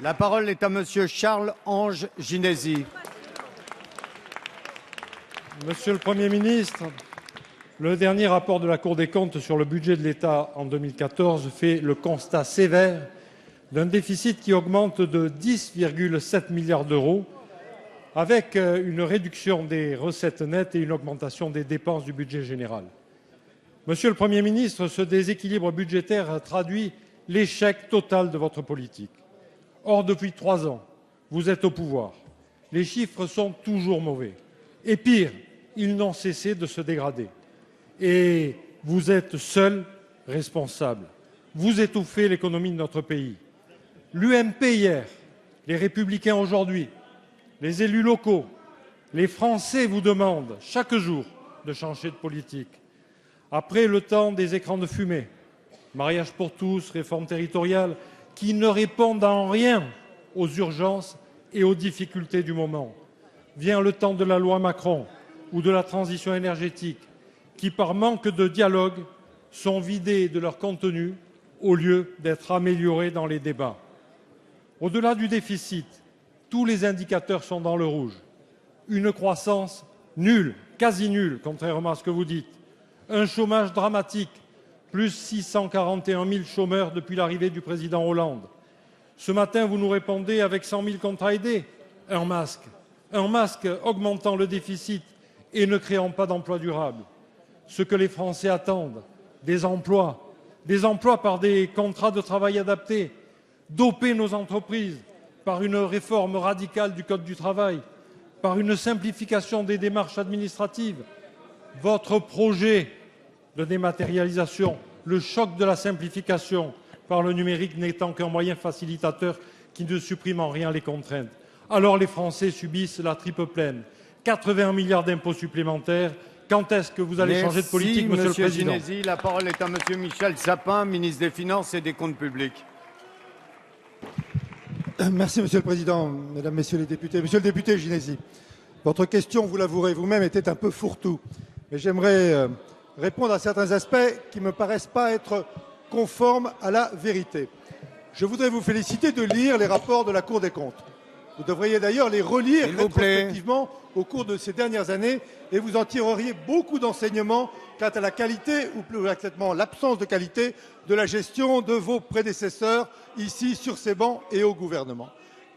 La parole est à Monsieur Charles-Ange Ginésy. Monsieur le Premier ministre, le dernier rapport de la Cour des comptes sur le budget de l'État en 2014 fait le constat sévère d'un déficit qui augmente de 10,7 milliards d'euros, avec une réduction des recettes nettes et une augmentation des dépenses du budget général. Monsieur le Premier ministre, ce déséquilibre budgétaire traduit l'échec total de votre politique. Or, depuis 3 ans, vous êtes au pouvoir. Les chiffres sont toujours mauvais. Et pire, ils n'ont cessé de se dégrader. Et vous êtes seul responsable. Vous étouffez l'économie de notre pays. L'UMP hier, les Républicains aujourd'hui, les élus locaux, les Français vous demandent chaque jour de changer de politique. Après le temps des écrans de fumée, mariage pour tous, réforme territoriale, qui ne répondent en rien aux urgences et aux difficultés du moment, vient le temps de la loi Macron ou de la transition énergétique, qui, par manque de dialogue, sont vidés de leur contenu au lieu d'être améliorés dans les débats. Au-delà du déficit, tous les indicateurs sont dans le rouge. Une croissance nulle, quasi nulle, contrairement à ce que vous dites. Un chômage dramatique, plus 641 000 chômeurs depuis l'arrivée du président Hollande. Ce matin, vous nous répondez avec 100 000 contrats aidés. Un masque augmentant le déficit et ne créant pas d'emplois durables. Ce que les Français attendent, des emplois par des contrats de travail adaptés, doper nos entreprises par une réforme radicale du Code du travail, par une simplification des démarches administratives. Votre projet de dématérialisation, le choc de la simplification par le numérique n'étant qu'un moyen facilitateur qui ne supprime en rien les contraintes. Alors les Français subissent la triple peine. 81 milliards d'impôts supplémentaires. Quand est-ce que vous allez changer de politique, Monsieur le Président ? Ginésy. La parole est à Monsieur Michel Sapin, ministre des Finances et des Comptes publics. Merci, Monsieur le Président, Mesdames, Messieurs les députés. Monsieur le député Ginésy, votre question, vous l'avouerez vous-même, était un peu fourre-tout. Mais j'aimerais répondre à certains aspects qui ne me paraissent pas être conformes à la vérité. Je voudrais vous féliciter de lire les rapports de la Cour des comptes. Vous devriez d'ailleurs les relire rétrospectivement au cours de ces dernières années et vous en tireriez beaucoup d'enseignements quant à la qualité, ou plus exactement l'absence de qualité, de la gestion de vos prédécesseurs ici sur ces bancs et au gouvernement.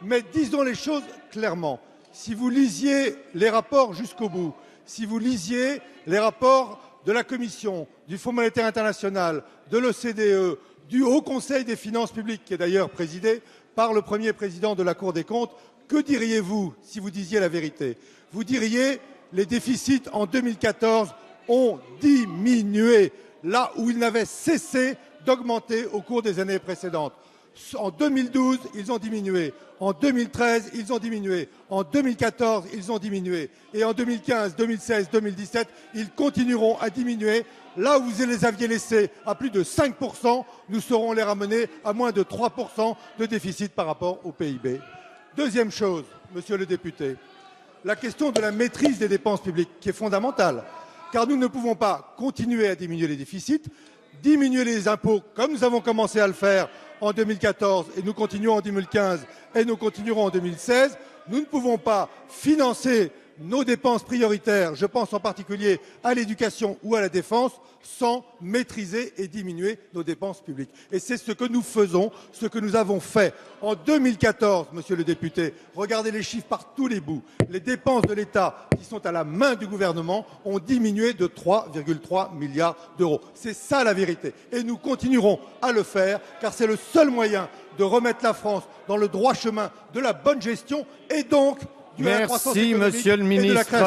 Mais disons les choses clairement. Si vous lisiez les rapports jusqu'au bout, si vous lisiez les rapports de la Commission, du Fonds monétaire international, de l'OCDE, du Haut Conseil des finances publiques, qui est d'ailleurs présidé par le premier président de la Cour des comptes, que diriez-vous si vous disiez la vérité? Vous diriez les déficits en 2014 ont diminué, là où ils n'avaient cessé d'augmenter au cours des années précédentes. En 2012, ils ont diminué. En 2013, ils ont diminué. En 2014, ils ont diminué. Et en 2015, 2016, 2017, ils continueront à diminuer. Là où vous les aviez laissés à plus de 5%, nous saurons les ramener à moins de 3% de déficit par rapport au PIB. Deuxième chose, Monsieur le député, la question de la maîtrise des dépenses publiques, qui est fondamentale, car nous ne pouvons pas continuer à diminuer les déficits, diminuer les impôts comme nous avons commencé à le faire en 2014 et nous continuons en 2015 et nous continuerons en 2016. Nous ne pouvons pas financer nos dépenses prioritaires, je pense en particulier à l'éducation ou à la défense, sans maîtriser et diminuer nos dépenses publiques. Et c'est ce que nous faisons, ce que nous avons fait. En 2014, Monsieur le député, regardez les chiffres par tous les bouts. Les dépenses de l'État qui sont à la main du gouvernement ont diminué de 3,3 milliards d'euros. C'est ça la vérité. Et nous continuerons à le faire, car c'est le seul moyen de remettre la France dans le droit chemin de la bonne gestion et donc de la croissance économique Monsieur le ministre.